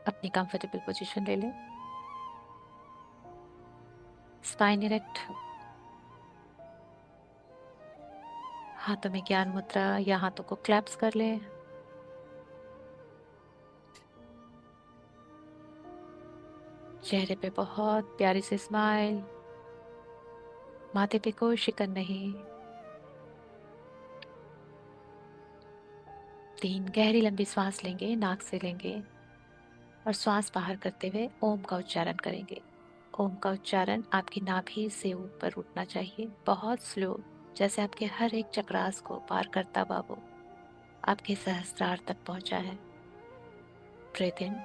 अपनी comfortable position ले लें। Spine erect. हाथों में ज्ञान मुद्रा या हाथों को क्लैप्स कर लें। चेहरे पे बहुत प्यारी सी स्माइल। माथे पे कोई शिकन नहीं। 3 गहरी लंबी सांस लेंगे, नाक से लेंगे और श्वास बाहर करते हुए ओम का उच्चारण करेंगे। ओम का उच्चारण आपकी नाभि से ऊपर उठना चाहिए, बहुत स्लो, जैसे आपके हर एक चक्रास को पार करता हुआ वो आपके सहस्त्रार तक पहुंचा है। Breathe in.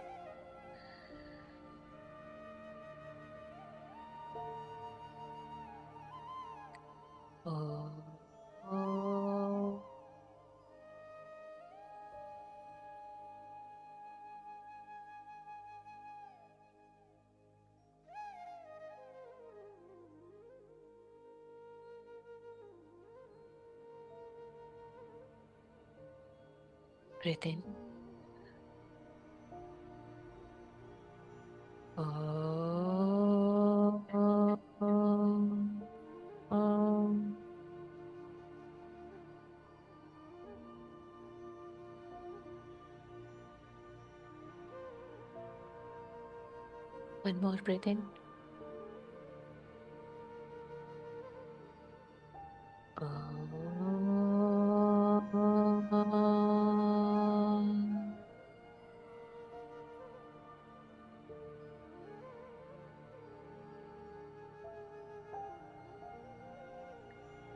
Breathe in. One more breath in.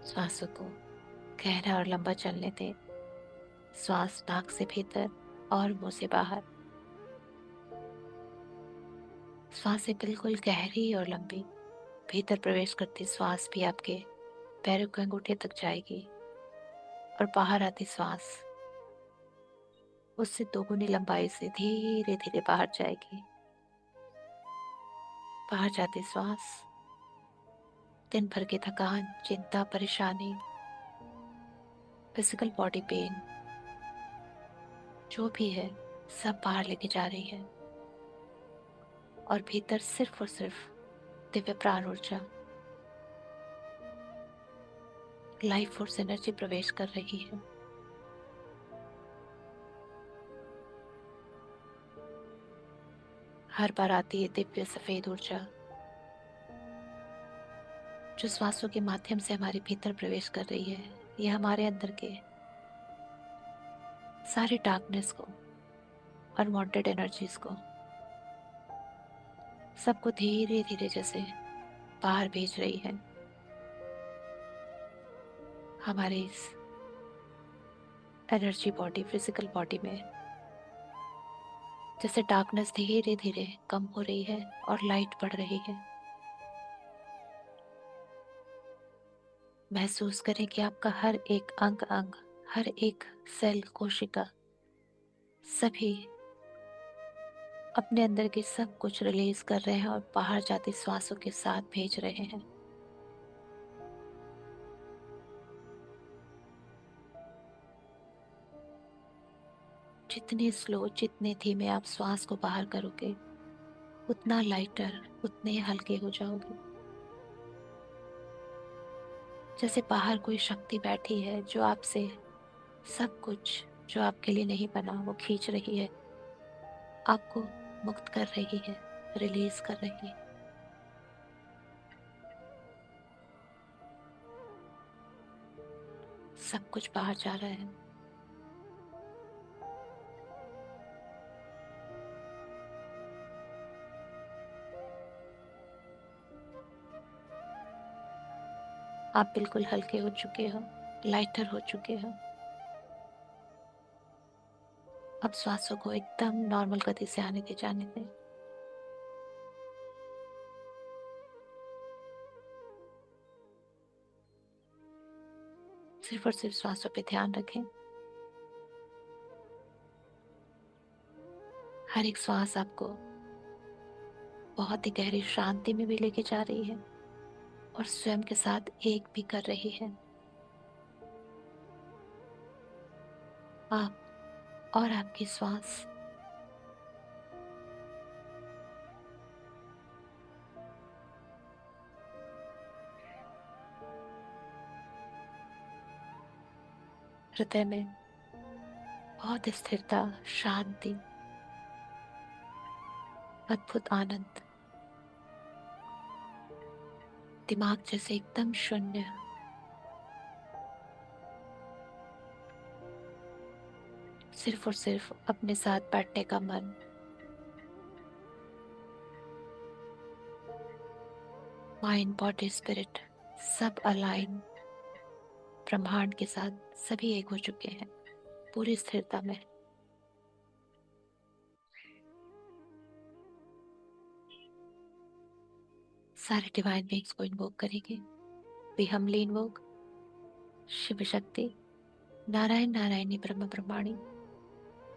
श्वासों को गहरा और लंबा चलने दें। श्वास नाक से भीतर और मुंह से बाहर। श्वासें बिल्कुल गहरी और लंबी। भीतर प्रवेश करती श्वास भी आपके पैरों के अंगूठे तक जाएगी और बाहर आती श्वास उससे दोगुनी लंबाई से धीरे धीरे बाहर जाएगी। बाहर जाती श्वास दिन भर की थकान, चिंता, परेशानी, फिजिकल बॉडी पेन जो भी है सब बाहर लेके जा रही है और भीतर सिर्फ और सिर्फ दिव्य प्राण ऊर्जा, लाइफ फोर्स एनर्जी प्रवेश कर रही है। हर बार आती है दिव्य सफेद ऊर्जा जो श्वासों के माध्यम से हमारे भीतर प्रवेश कर रही है। ये हमारे अंदर के सारे डार्कनेस को, अनवांटेड एनर्जीज को, सबको धीरे धीरे जैसे बाहर भेज रही है। हमारे इस एनर्जी बॉडी, फिजिकल बॉडी में जैसे डार्कनेस धीरे धीरे कम हो रही है और लाइट बढ़ रही है। महसूस करें कि आपका हर एक अंग, हर एक सेल, कोशिका, सभी अपने अंदर की सब कुछ रिलीज कर रहे हैं और बाहर जाती श्वासों के साथ भेज रहे हैं। जितने स्लो, जितने धीमे आप श्वास को बाहर करोगे उतना लाइटर, उतने हल्के हो जाओगे। जैसे बाहर कोई शक्ति बैठी है जो आपसे सब कुछ जो आपके लिए नहीं बना वो खींच रही है, आपको मुक्त कर रही है, रिलीज कर रही है। सब कुछ बाहर जा रहा है। आप बिल्कुल हल्के हो चुके हो, लाइटर हो चुके हो। अब श्वासों को एकदम नॉर्मल गति से आने दे, जाने दें। सिर्फ और सिर्फ श्वासों पे ध्यान रखें। हर एक श्वास आपको बहुत ही गहरी शांति में भी लेके जा रही है और स्वयं के साथ एक भी कर रही है। आप और आपकी श्वास हृदय में बहुत स्थिरता, शांति, अद्भुत आनंद, दिमाग जैसे एकदम शून्य, सिर्फ और सिर्फ अपने साथ बैठने का मन, माइंड बॉडी स्पिरिट सब अलाइन, ब्रह्मांड के साथ सभी एक हो चुके हैं पूरी स्थिरता में। सारे डिवाइन बींग्स को इन्वोक करेंगे। भी हमली इन्वोक शिव शक्ति, नारायण नारायणी, ब्रह्म ब्रह्माणी,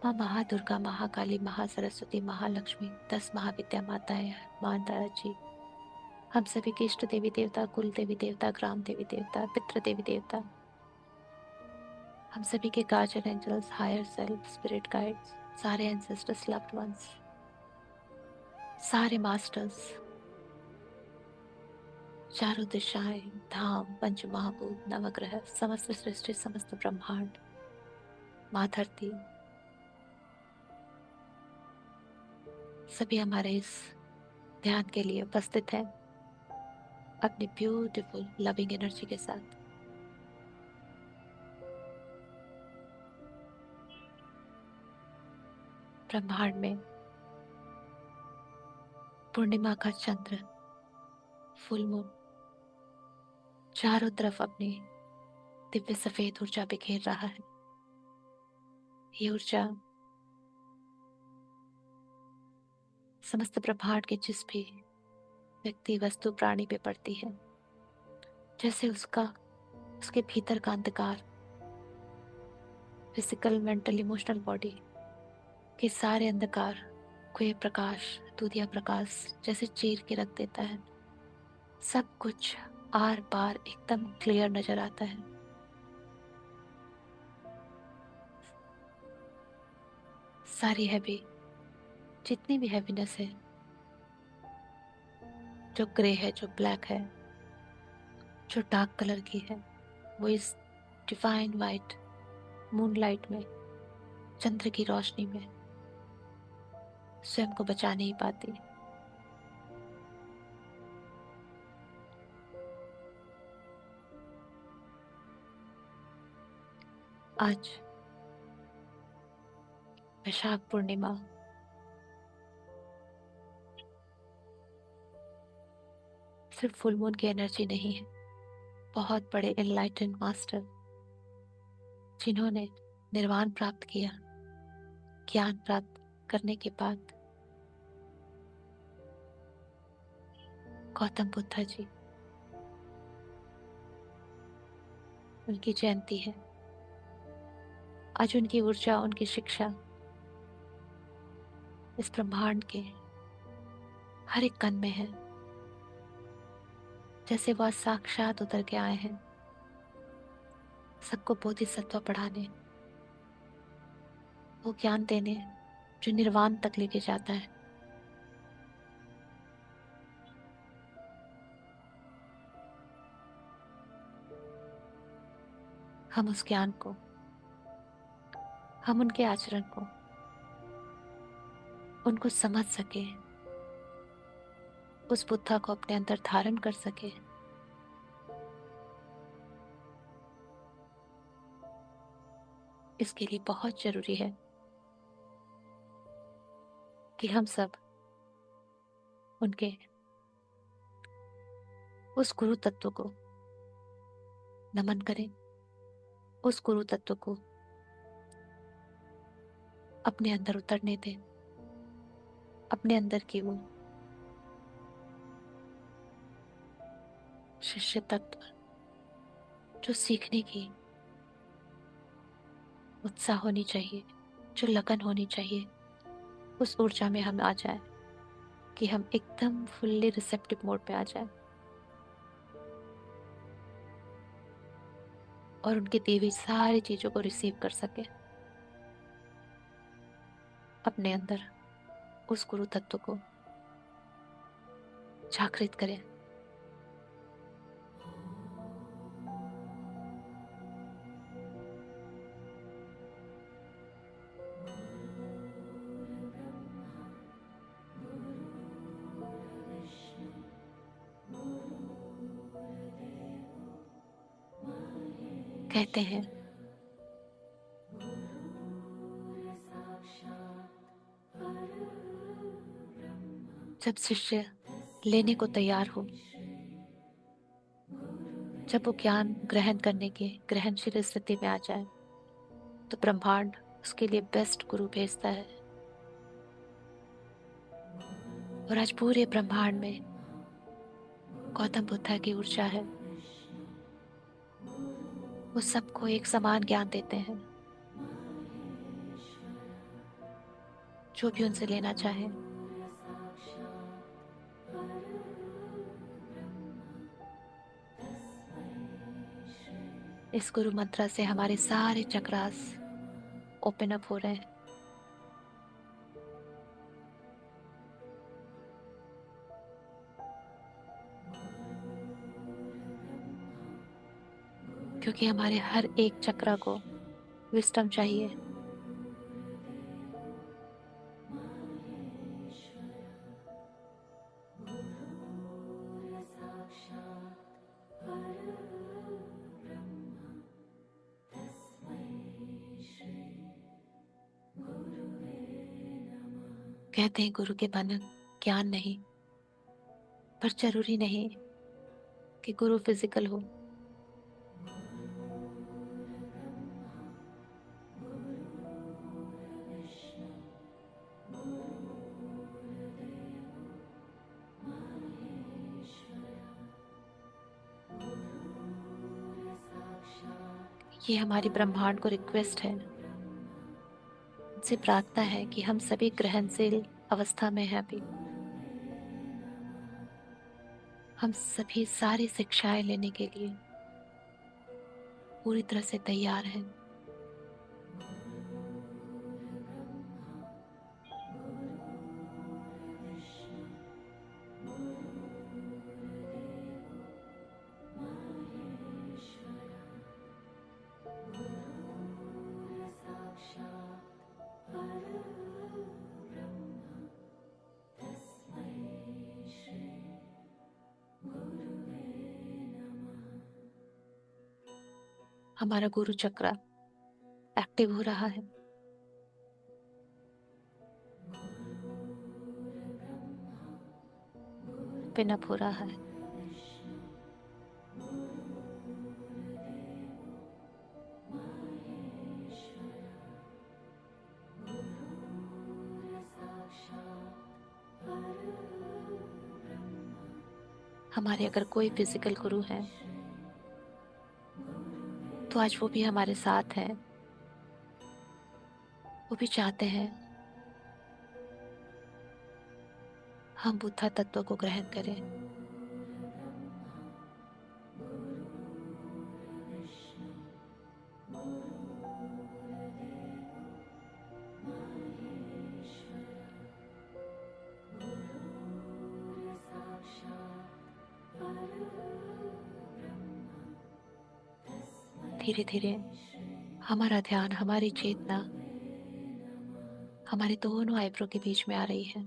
माँ महादुर्गा, महाकाली, महासरस्वती, महालक्ष्मी, 10 महाविद्या माताएं, माँ तारा जी, हम सभी के इष्ट देवी देवता, कुल देवी देवता, ग्राम देवी देवता, पितृ देवी देवता, हम सभी के guardian angels, higher self, spirit guides, सारे एंसेस्टर्स, लव्ड वंस, सारे मास्टर्स, चारों दिशाएं, धाम, पंच महाभूत, नवग्रह, समस्त सृष्टि, समस्त ब्रह्मांड, माँ धरती, सभी हमारे इस ध्यान के लिए उपस्थित हैं अपनी ब्यूटीफुल लविंग एनर्जी के साथ। ब्रह्मांड में पूर्णिमा का चंद्र, फुल मून चारों तरफ अपनी दिव्य सफेद ऊर्जा बिखेर रहा है। ये ऊर्जा समस्त ब्रह्मांड के जिस भी व्यक्ति, वस्तु, प्राणी पे पड़ती है, जैसे उसके भीतर का अंधकार, फिजिकल, मेंटल, इमोशनल बॉडी के सारे अंधकार को ये प्रकाश, दूधिया प्रकाश जैसे चीर के रख देता है। सब कुछ आर पार एकदम क्लियर नजर आता है। सारी हैवी, जितनी भी हैवीनेस है, जो ग्रे है, जो ब्लैक है, जो डार्क कलर की है, वो इस डिवाइन वाइट मूनलाइट में, चंद्र की रोशनी में स्वयं को बचा नहीं पाती। आज वैशाख पूर्णिमा, सिर्फ फुल मून की एनर्जी नहीं है। बहुत बड़े एनलाइटेंड मास्टर जिन्होंने निर्वाण प्राप्त किया, ज्ञान प्राप्त करने के बाद, गौतम बुद्ध जी, उनकी जयंती है। आज उनकी ऊर्जा, उनकी शिक्षा इस ब्रह्मांड के हर एक कण में है। जैसे वह साक्षात उतर के आए हैं सबको बोधिसत्व पढ़ाने, वो ज्ञान देने जो निर्वाण तक लेके जाता है। हम उस ज्ञान को, हम उनके आचरण को, उनको समझ सके, उस बुद्धा को अपने अंदर धारण कर सके, इसके लिए बहुत जरूरी है कि हम सब उनके उस गुरु तत्व को नमन करें, उस गुरु तत्व को अपने अंदर उतरने दें। अपने अंदर की वो शिष्य तत्व जो सीखने की उत्साह होनी चाहिए, जो लगन होनी चाहिए, उस ऊर्जा में हम आ जाए कि हम एकदम फुल्ली रिसेप्टिव मोड पे आ जाए और उनकी दी हुई सारी चीजों को रिसीव कर सके। अपने अंदर उस गुरु तत्व को जागृत करें। कहते हैं जब शिष्य लेने को तैयार हो, जब वो ज्ञान ग्रहण करने की ग्रहणशील स्थिति में आ जाए, तो ब्रह्मांड उसके लिए बेस्ट गुरु भेजता है। और आज पूरे ब्रह्मांड में गौतम बुद्धा की ऊर्जा है। वो सबको एक समान ज्ञान देते हैं, जो भी उनसे लेना चाहे। इस गुरु मंत्र से हमारे सारे चक्रास ओपन अप हो रहे हैं। क्योंकि हमारे हर एक चक्र को विस्डम चाहिए। कहते हैं गुरु के बिना ज्ञान नहीं, पर जरूरी नहीं कि गुरु फिजिकल हो। ये हमारी ब्रह्मांड को रिक्वेस्ट है, उनसे प्रार्थना है कि हम सभी ग्रहणशील अवस्था में हैं अभी। हम सभी सारी शिक्षाएं लेने के लिए पूरी तरह से तैयार हैं। हमारा गुरु चक्र एक्टिव हो रहा है। ओपन अप हो रहा है। हमारे अगर कोई फिजिकल गुरु है तो आज वो भी हमारे साथ है। वो भी चाहते हैं हम बुद्धा तत्व को ग्रहण करें। धीरे धीरे हमारा ध्यान, हमारी चेतना हमारे दोनों आईब्रो के बीच में आ रही है।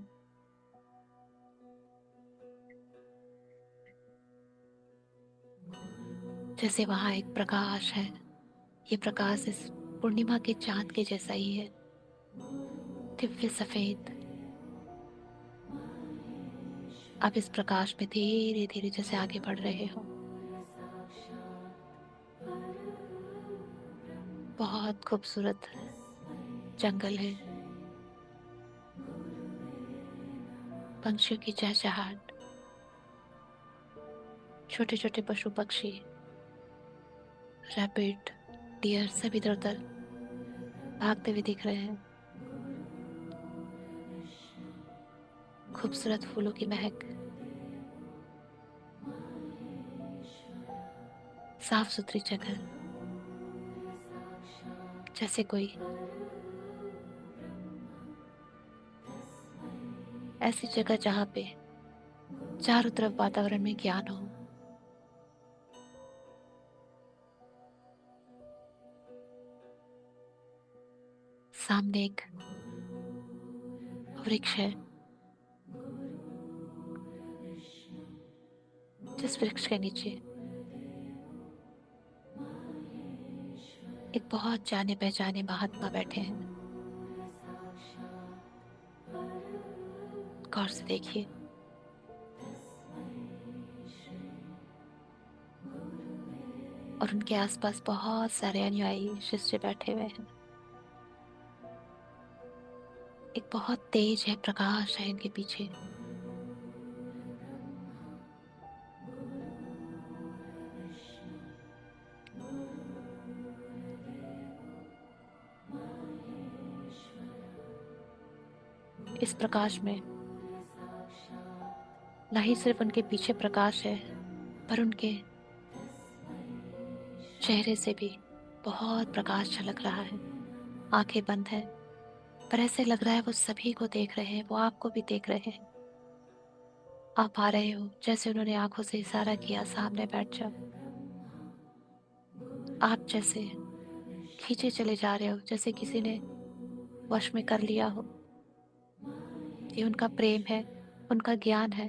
जैसे वहां एक प्रकाश है। ये प्रकाश इस पूर्णिमा के चांद के जैसा ही है, दिव्य सफेद। आप इस प्रकाश में धीरे धीरे जैसे आगे बढ़ रहे हो। बहुत खूबसूरत जंगल है, पंछियों की चहचहाट, छोटे छोटे पशु पक्षी, रैबिट, डियर सब इधर उधर भागते हुए दिख रहे हैं। खूबसूरत फूलों की महक, साफ सुथरी जगह, जैसे कोई ऐसी जगह जहां पे चारों तरफ वातावरण में ज्ञान हो। सामने एक वृक्ष है, जिस वृक्ष के नीचे एक बहुत जाने पहचाने महात्मा बैठे हैं। गौर से देखिए। और उनके आसपास बहुत सारे अनुयायी शिष्य बैठे हुए हैं। एक बहुत तेज है, प्रकाश है इनके पीछे। इस प्रकाश में न ही सिर्फ उनके पीछे प्रकाश है, पर उनके चेहरे से भी बहुत प्रकाश झलक रहा है। आंखें बंद है, पर ऐसे लग रहा है वो सभी को देख रहे हैं, वो आपको भी देख रहे हैं। आप आ रहे हो, जैसे उन्होंने आंखों से इशारा किया, सामने बैठ जाओ। आप जैसे खींचे चले जा रहे हो, जैसे किसी ने वश में कर लिया हो। ये उनका प्रेम है, उनका ज्ञान है,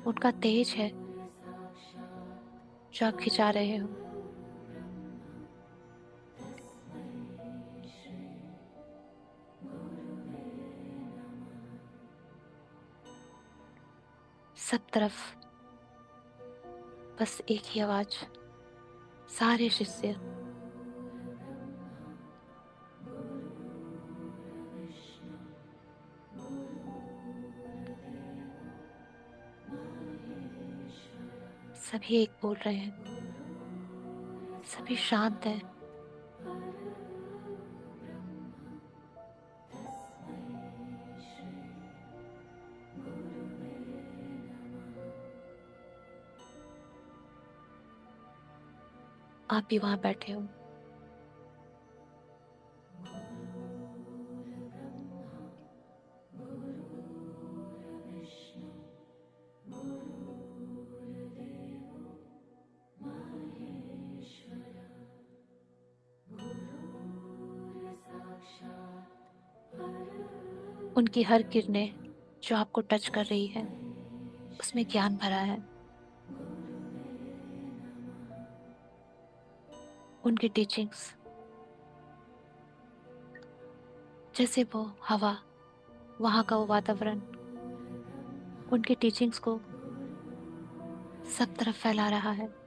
उनका तेज है, जो आप खिंचा रहे हो। सब तरफ बस एक ही आवाज, सारे शिष्य। सभी एक बोल रहे हैं, सभी शांत हैं। आप भी वहां बैठे हो। उनकी हर किरणें जो आपको टच कर रही है, उसमें ज्ञान भरा है। उनकी टीचिंग्स, जैसे वो हवा, वहां का वो वातावरण, उनकी टीचिंग्स को सब तरफ फैला रहा है।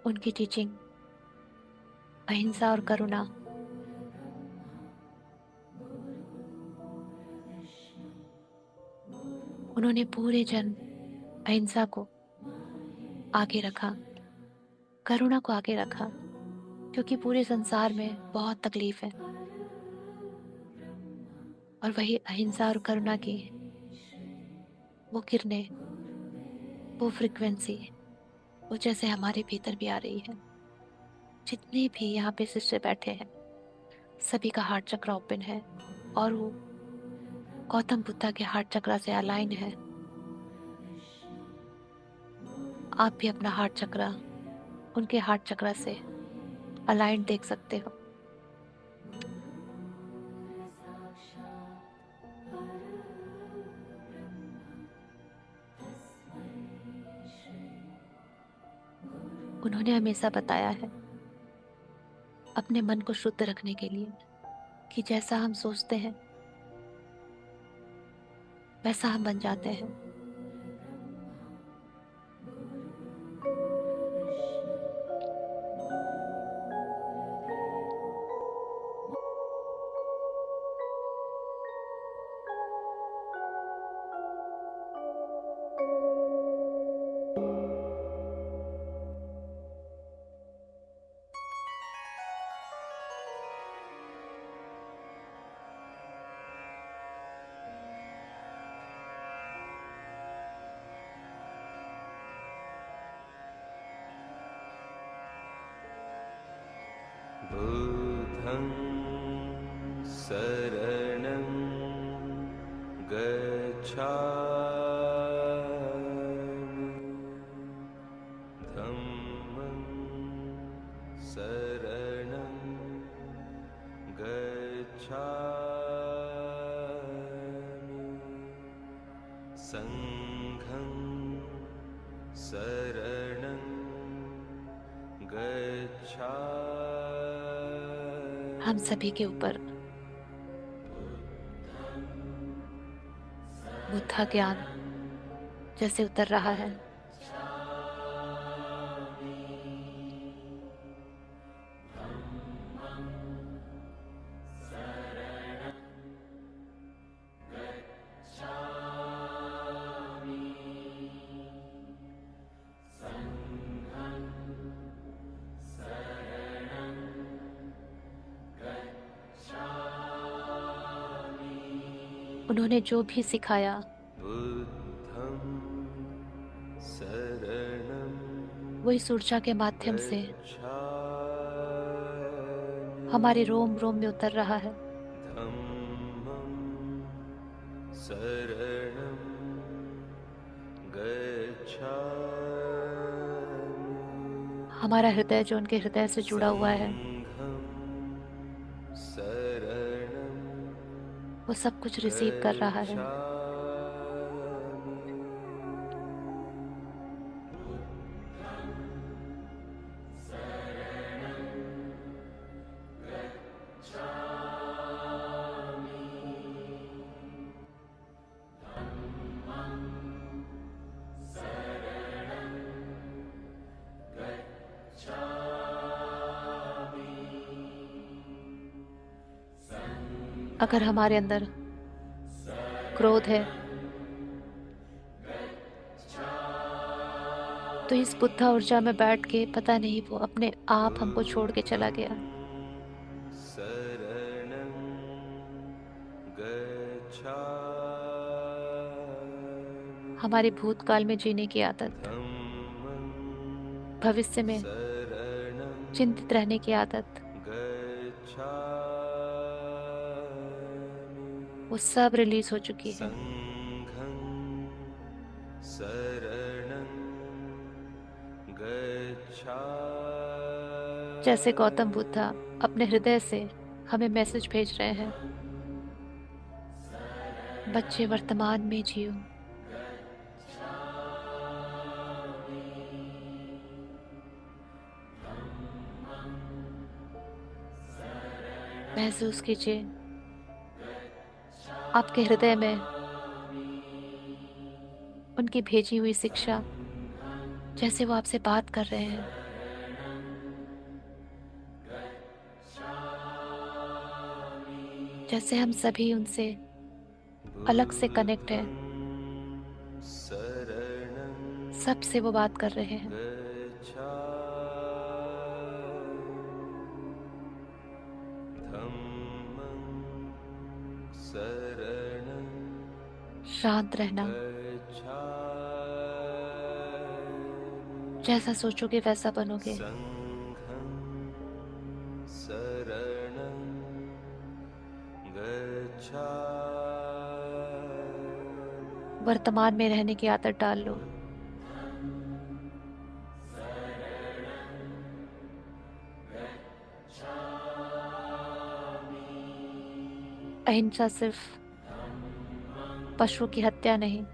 उनकी टीचिंग अहिंसा और करुणा, उन्होंने पूरे जन्म अहिंसा को आगे रखा, करुणा को आगे रखा, क्योंकि पूरे संसार में बहुत तकलीफ है। और वही अहिंसा और करुणा की वो किरणें, वो फ्रिक्वेंसी, वो जैसे हमारे भीतर भी आ रही है। जितने भी यहाँ पे शिष्य बैठे हैं, सभी का हार्ट चक्र ओपन है, और वो गौतम बुद्धा के हार्ट चक्र से अलाइन है। आप भी अपना हार्ट चक्र उनके हार्ट चक्र से अलाइन देख सकते हो। उन्होंने हमेशा बताया है, अपने मन को शुद्ध रखने के लिए, कि जैसा हम सोचते हैं वैसा हम बन जाते हैं। बुद्धं शरणं गच्छामि। धम्मं शरणं गच्छामि संघं शरणं गच्छामि। हम सभी के ऊपर बुद्धा ज्ञान जैसे उतर रहा है, उन्होंने जो भी सिखाया बुद्धं शरणं वो इस ऊर्जा के माध्यम से गच्छामि हमारे रोम रोम में उतर रहा है। धम्मं शरणं गच्छामि हमारा हृदय जो उनके हृदय से जुड़ा हुआ है, संघं शरणं वो सब कुछ रिसीव कर रहा है। अगर हमारे अंदर क्रोध है तो इस बुद्धा ऊर्जा में बैठ के पता नहीं वो अपने आप हमको छोड़ के चला गया। शरणं गच्छामि हमारे भूतकाल में जीने की आदत, धम्मं भविष्य में शरणं चिंतित रहने की आदत, गच्छामि वो सब रिलीज हो चुकी है। संघं शरणं गच्छामि जैसे गौतम बुद्धा अपने हृदय से हमें मैसेज भेज रहे हैं, बच्चे वर्तमान में जियो। महसूस कीजिए आपके हृदय में उनकी भेजी हुई शिक्षा, जैसे वो आपसे बात कर रहे हैं। जैसे हम सभी उनसे अलग से कनेक्ट हैं, शरणं सबसे वो बात कर रहे हैं। धम्मं शरणं शांत रहना, जैसा सोचोगे वैसा बनोगे। संघं शरणं गच्छामि वर्तमान में रहने की आदत डाल लो। अहिंसा सिर्फ पशुओं की हत्या नहीं,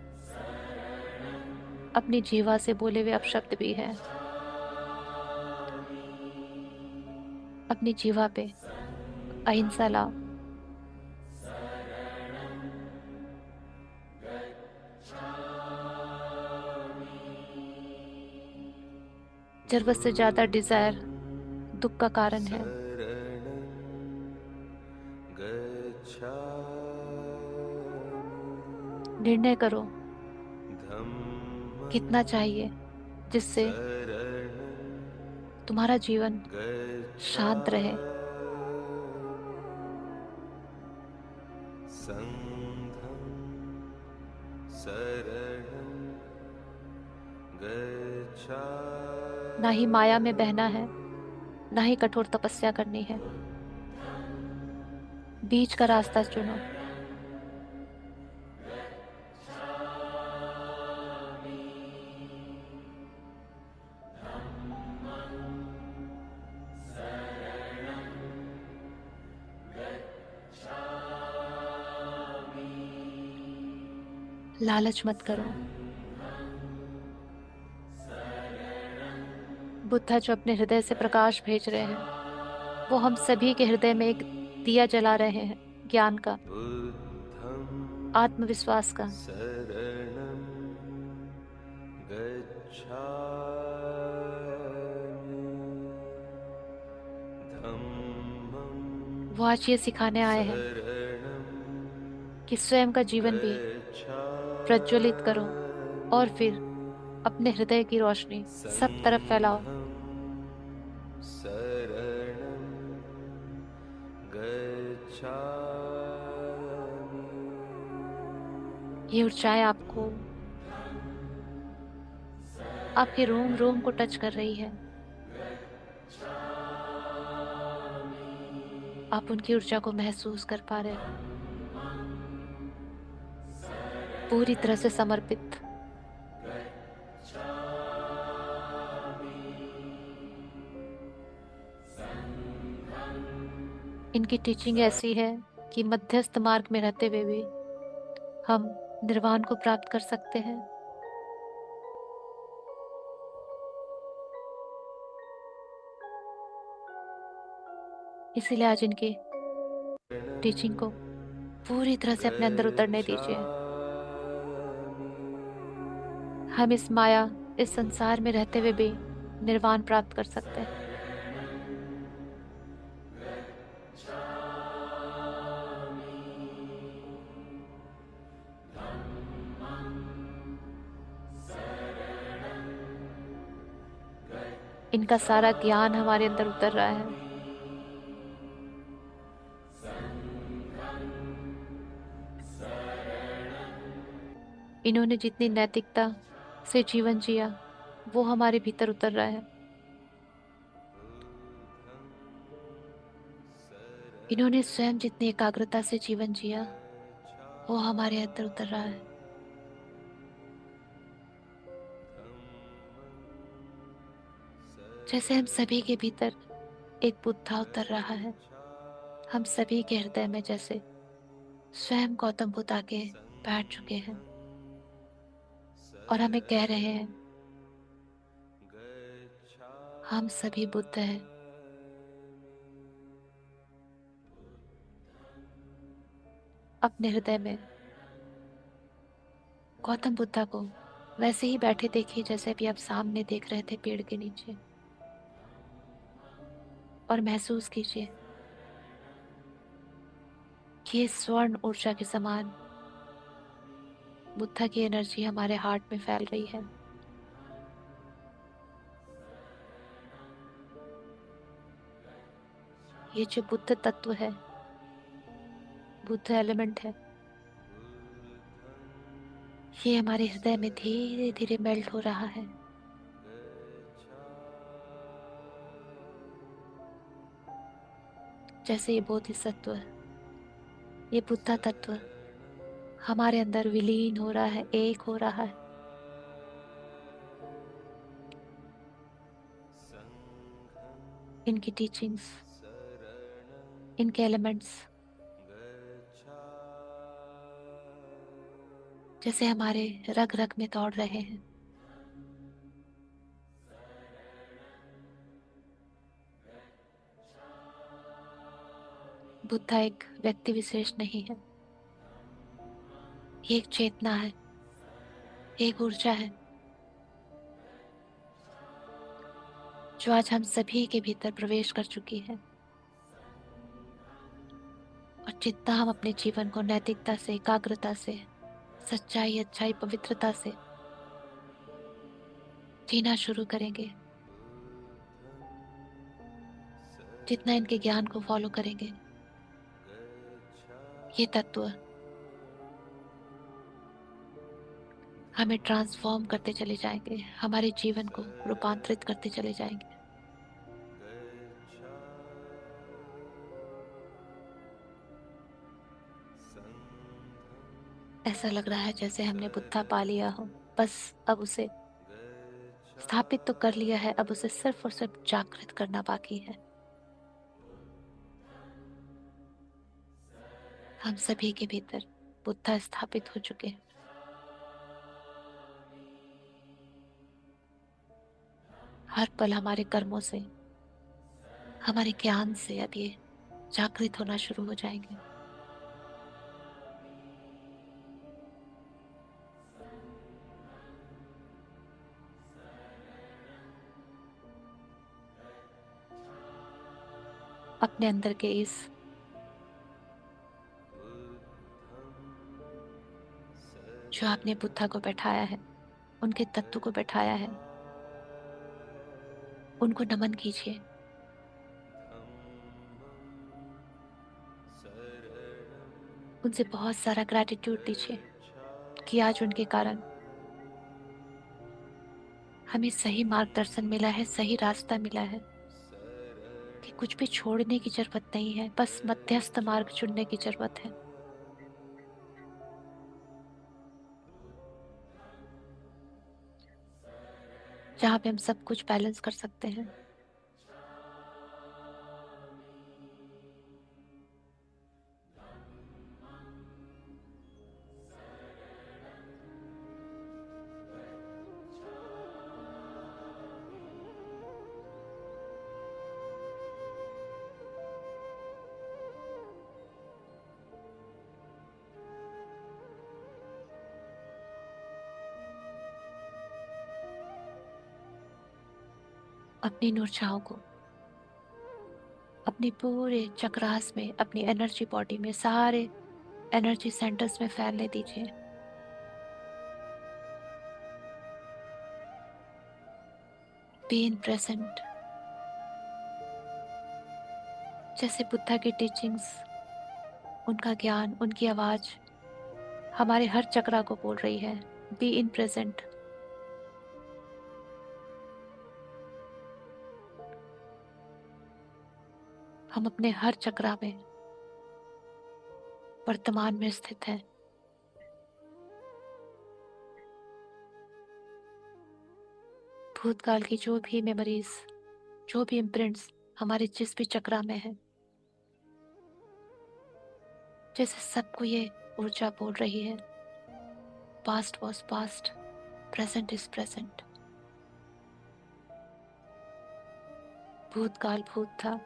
अपनी जीवा से बोले हुए अपशब्द भी है। अपनी जीवा पे अहिंसा लाओ। जरूरत से ज्यादा डिजायर दुख का कारण है। शरणं गच्छामि निर्णय करो धम्मं कितना चाहिए, जिससे शरणं तुम्हारा जीवन शांत रहे। गच्छामि संघं शरणं ना ही माया में गच्छामि बहना है, ना ही कठोर तपस्या करनी है। बीच का रास्ता चुनो। लालच मत करो। बुद्धा जो अपने हृदय से प्रकाश भेज रहे हैं, वो हम सभी के हृदय में एक दिया जला रहे हैं, ज्ञान का, बुद्धं आत्मविश्वास का। शरणं गच्छामि धम्मं वो आज ये सिखाने आए हैं शरणं कि स्वयं का जीवन भी प्रज्वलित करो और फिर अपने हृदय की रोशनी सब तरफ फैलाओ। संघं शरणं गच्छामि ये ऊर्जाएं आपको, आपके रोम रोम को टच कर रही है। आप उनकी ऊर्जा को महसूस कर पा रहे हैं, पूरी तरह से समर्पित। इनकी टीचिंग ऐसी है कि मध्यस्थ मार्ग में रहते हुए भी हम निर्वाण को प्राप्त कर सकते हैं। इसीलिए आज इनकी टीचिंग को पूरी तरह से अपने अंदर उतरने दीजिए। हम इस माया, इस संसार में रहते हुए भी निर्वाण प्राप्त कर सकते हैं। इनका सारा ज्ञान हमारे अंदर उतर रहा है। इन्होंने जितनी नैतिकता से जीवन जिया, वो हमारे भीतर उतर रहा है। इन्होंने स्वयं जितनी एकाग्रता से जीवन जिया, वो हमारे अंदर उतर रहा है। जैसे हम सभी के भीतर एक बुद्धा उतर रहा है, हम सभी के हृदय में जैसे स्वयं गौतम बुद्ध आके बैठ चुके हैं और हमें कह रहे हैं, हम सभी बुद्ध हैं। अपने हृदय में गौतम बुद्धा को वैसे ही बैठे देखिए जैसे अभी आप सामने देख रहे थे पेड़ के नीचे, और महसूस कीजिए कि ये स्वर्ण ऊर्जा के समान बुद्धा की एनर्जी हमारे हार्ट में फैल रही है। ये जो बुद्ध तत्व है, बुद्ध एलिमेंट है, ये हमारे हृदय में धीरे धीरे मेल्ट हो रहा है। जैसे ये बोधिसत्व, ये बुद्धा तत्व हमारे अंदर विलीन हो रहा है, एक हो रहा है। इनकी टीचिंग्स, इनके एलिमेंट्स जैसे हमारे रग रग में दौड़ रहे हैं। बुद्धा एक व्यक्ति विशेष नहीं है, ये एक चेतना है, एक ऊर्जा है जो आज हम सभी के भीतर प्रवेश कर चुकी है। और जितना हम अपने जीवन को नैतिकता से, एकाग्रता से, सच्चाई, अच्छाई, पवित्रता से जीना शुरू करेंगे, जितना इनके ज्ञान को फॉलो करेंगे, ये तत्व हमें ट्रांसफॉर्म करते चले जाएंगे, हमारे जीवन को रूपांतरित करते चले जाएंगे। ऐसा लग रहा है जैसे हमने बुद्धा पा लिया हो, बस अब उसे स्थापित तो कर लिया है, अब उसे सिर्फ और सिर्फ जागृत करना बाकी है। हम सभी के भीतर बुद्धा स्थापित हो चुके हैं। हर पल हमारे कर्मों से, हमारे ज्ञान से अब ये जागृत होना शुरू हो जाएंगे। अपने अंदर के इस जो आपने बुद्धा को बैठाया है, उनके तत्व को बैठाया है, उनको नमन कीजिए। उनसे बहुत सारा ग्रैटिट्यूड दीजिए कि आज उनके कारण हमें सही मार्गदर्शन मिला है, सही रास्ता मिला है, कि कुछ भी छोड़ने की जरूरत नहीं है, बस मध्यस्थ मार्ग चुनने की जरूरत है। जहाँ पे हम सब कुछ बैलेंस कर सकते हैं। अपनी इन ऊर्जाओं को अपनी पूरे चक्रास में, अपनी एनर्जी बॉडी में, सारे एनर्जी सेंटर्स में फैलने दीजिए। Be in present. जैसे बुद्धा की टीचिंग्स, उनका ज्ञान, उनकी आवाज हमारे हर चक्रा को बोल रही है, बी इन प्रेजेंट। हम अपने हर चक्रा में वर्तमान में स्थित हैं। भूतकाल की जो भी मेमोरीज, जो भी इम्प्रिंट्स हमारे जिस भी चक्रा में है, जैसे सबको ये ऊर्जा बोल रही है, past was past, present is present. भूतकाल भूत था,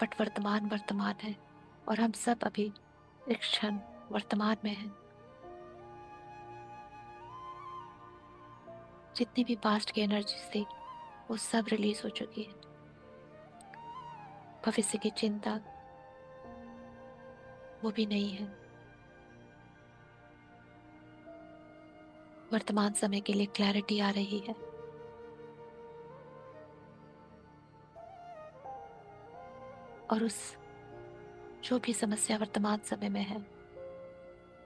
बट वर्तमान वर्तमान है, और हम सब अभी एक क्षण वर्तमान में हैं। जितनी भी पास्ट की एनर्जी थी वो सब रिलीज हो चुकी है। भविष्य की चिंता वो भी नहीं है। वर्तमान समय के लिए क्लैरिटी आ रही है। और उस जो भी समस्या वर्तमान समय में है,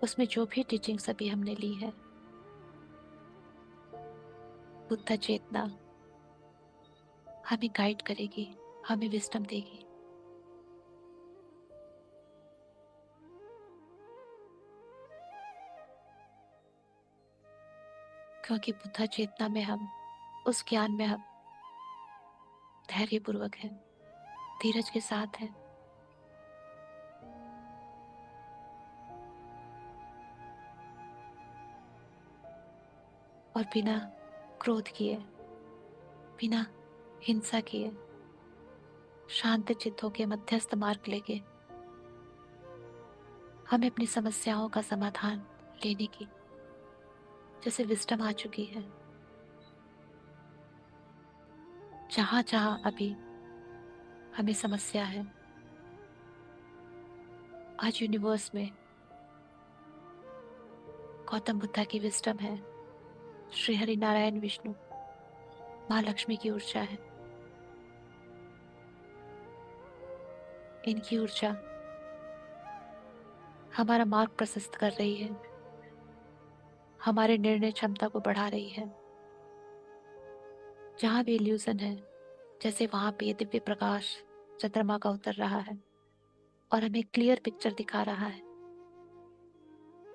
उसमें जो भी टीचिंग्स अभी हमने ली है, बुद्ध चेतना हमें गाइड करेगी, हमें विजडम देगी। क्योंकि बुद्ध चेतना में हम, उस ज्ञान में हम धैर्य पूर्वक हैं, धीरज के साथ हैं। और बिना क्रोध किए, बिना हिंसा किए, शांत चित्त होके मध्यस्थ मार्ग लेके हमें अपनी समस्याओं का समाधान लेने की जैसे विजडम आ चुकी है। जहां जहां अभी हमें समस्या है, आज यूनिवर्स में गौतम बुद्धा की विजडम है, श्री हरि नारायण विष्णु, माँ लक्ष्मी की ऊर्जा है। इनकी ऊर्जा हमारा मार्ग प्रशस्त कर रही है, हमारे निर्णय क्षमता को बढ़ा रही है। जहां भी इल्यूजन है, जैसे वहां पे ये दिव्य प्रकाश चंद्रमा का उतर रहा है और हमें क्लियर पिक्चर दिखा रहा है,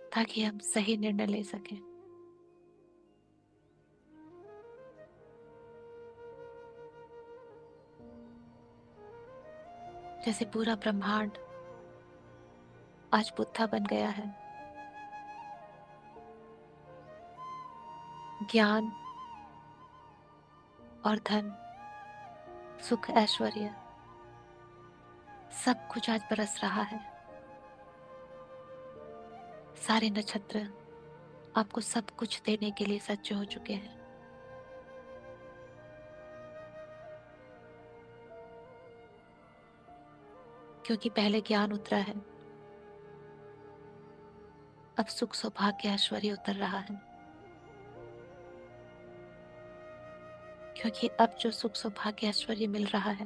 ताकि हम सही निर्णय ले सकें। जैसे पूरा ब्रह्मांड आज बुद्धा बन गया है। ज्ञान और धन सुख, ऐश्वर्य सब कुछ आज बरस रहा है। सारे नक्षत्र आपको सब कुछ देने के लिए सज्ज हो चुके हैं। क्योंकि पहले ज्ञान उतरा है, अब सुख, सौभाग्य, ऐश्वर्य उतर रहा है। क्योंकि अब जो सुख, सौभाग्य, ऐश्वर्य मिल रहा है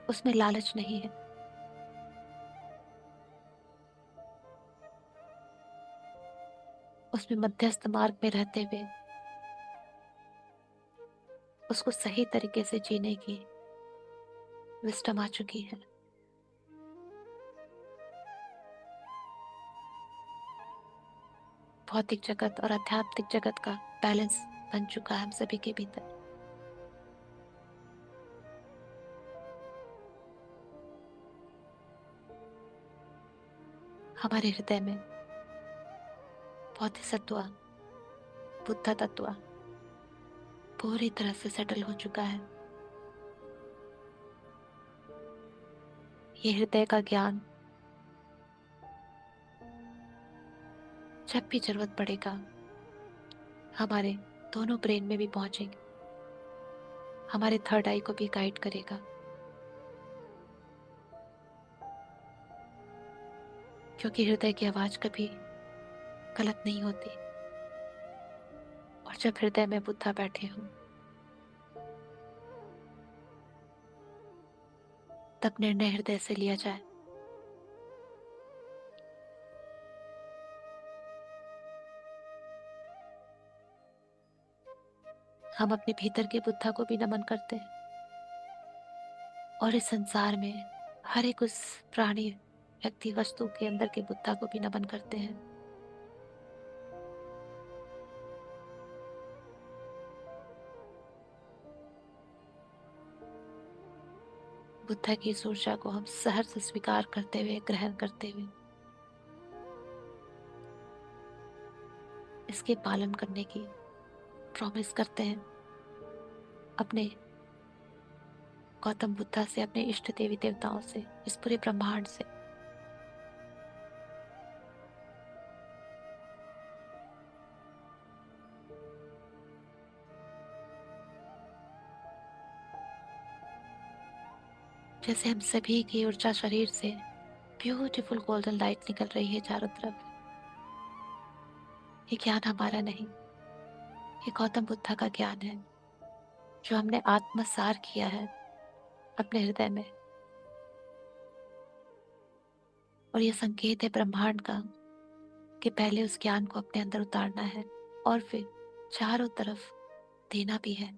उसमें लालच नहीं है। उसमें मध्यस्थ मार्ग में रहते हुए उसको सही तरीके से जीने की विस्डम आ चुकी है। भौतिक जगत और आध्यात्मिक जगत का बैलेंस बन चुका है हम सभी के भीतर। हमारे हृदय में बोधिसत्व, बुद्ध तत्व पूरी तरह से सेटल हो चुका है। ये हृदय का ज्ञान जब भी जरूरत पड़ेगा हमारे दोनों ब्रेन में भी पहुंचेंगे, हमारे थर्ड आई को भी गाइड करेगा। क्योंकि हृदय की आवाज कभी गलत नहीं होती। और जब हृदय में बुद्धा बैठे हों तब निर्णय हृदय से लिया जाए। हम अपने भीतर के बुद्धा को भी नमन करते हैं और इस संसार में हर एक उस प्राणी, व्यक्ति, वस्तु के अंदर के बुद्धा को भी नमन करते हैं। बुद्धा की इस ऊर्जा को हम सहर्ष स्वीकार करते हुए, ग्रहण करते हुए इसके पालन करने की प्रॉमिस करते हैं अपने गौतम बुद्धा से, अपने इष्ट देवी देवताओं से, इस पूरे ब्रह्मांड से। जैसे हम सभी की ऊर्जा शरीर से ब्यूटीफुल गोल्डन लाइट निकल रही है चारों तरफ। ये ज्ञान हमारा नहीं, ये गौतम बुद्धा का ज्ञान है जो हमने आत्मसार किया है अपने हृदय में। और ये संकेत है ब्रह्मांड का कि पहले उस ज्ञान को अपने अंदर उतारना है और फिर चारों तरफ देना भी है।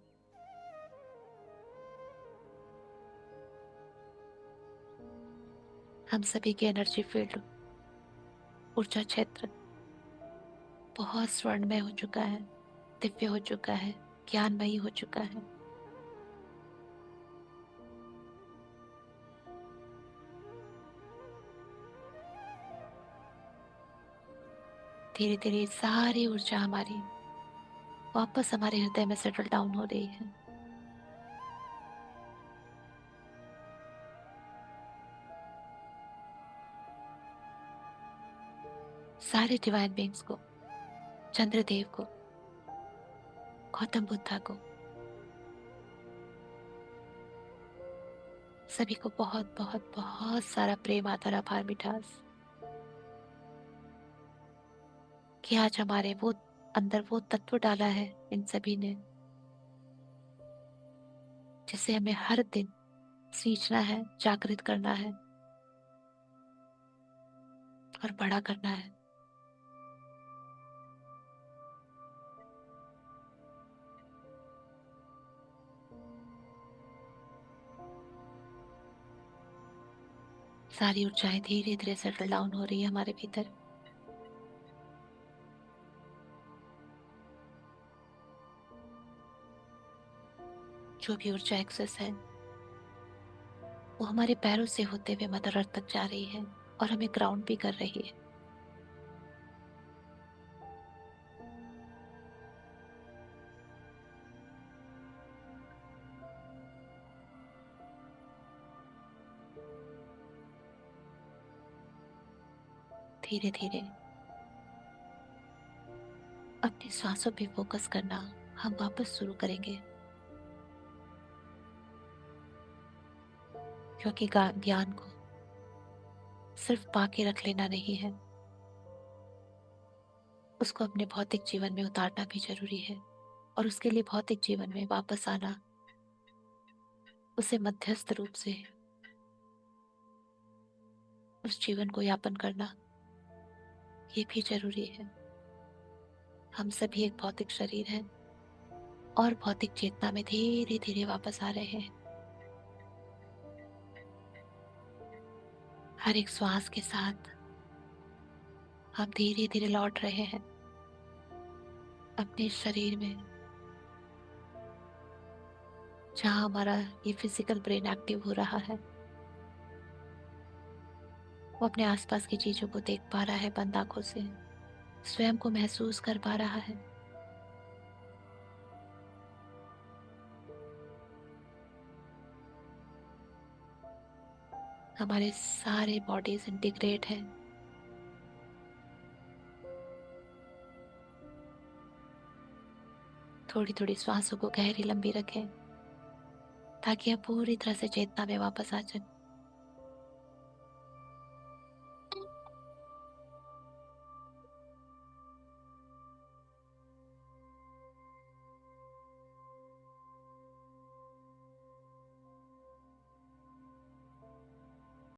हम सभी के एनर्जी फील्ड, ऊर्जा क्षेत्र बहुत स्वर्णमय हो चुका है, दिव्य हो चुका है, ज्ञानमयी हो चुका है। धीरे धीरे सारी ऊर्जा हमारी वापस हमारे हृदय में सेटल डाउन हो रही है। सारे डिवाइन बींग्स को, चंद्रदेव को, गौतम बुद्धा को, सभी को बहुत बहुत बहुत सारा प्रेम, आदर, आभार, मिठास कि आज हमारे वो अंदर वो तत्व डाला है इन सभी ने, जिसे हमें हर दिन सींचना है, जागृत करना है और बड़ा करना है। सारी ऊर्जाएं धीरे धीरे सेटल डाउन हो रही है हमारे भीतर। जो भी ऊर्जा एक्सेस है वो हमारे पैरों से होते हुए मदर अर्थ तक जा रही है और हमें ग्राउंड भी कर रही है। धीरे धीरे अपनी सांसों पे फोकस करना हम वापस शुरू करेंगे, क्योंकि ज्ञान को सिर्फ पाके रख लेना नहीं है, उसको अपने भौतिक जीवन में उतारना भी जरूरी है। और उसके लिए भौतिक जीवन में वापस आना, उसे मध्यस्थ रूप से उस जीवन को यापन करना, ये भी जरूरी है। हम सभी एक भौतिक शरीर हैं और भौतिक चेतना में धीरे धीरे वापस आ रहे हैं। हर एक श्वास के साथ हम धीरे धीरे लौट रहे हैं अपने शरीर में, जहां हमारा ये फिजिकल ब्रेन एक्टिव हो रहा है। वो अपने आसपास की चीजों को देख पा रहा है बंद आंखों से, स्वयं को महसूस कर पा रहा है। हमारे सारे बॉडीज इंटीग्रेट हैं। थोड़ी थोड़ी सांसों को गहरी लंबी रखें ताकि आप पूरी तरह से चेतना में वापस आ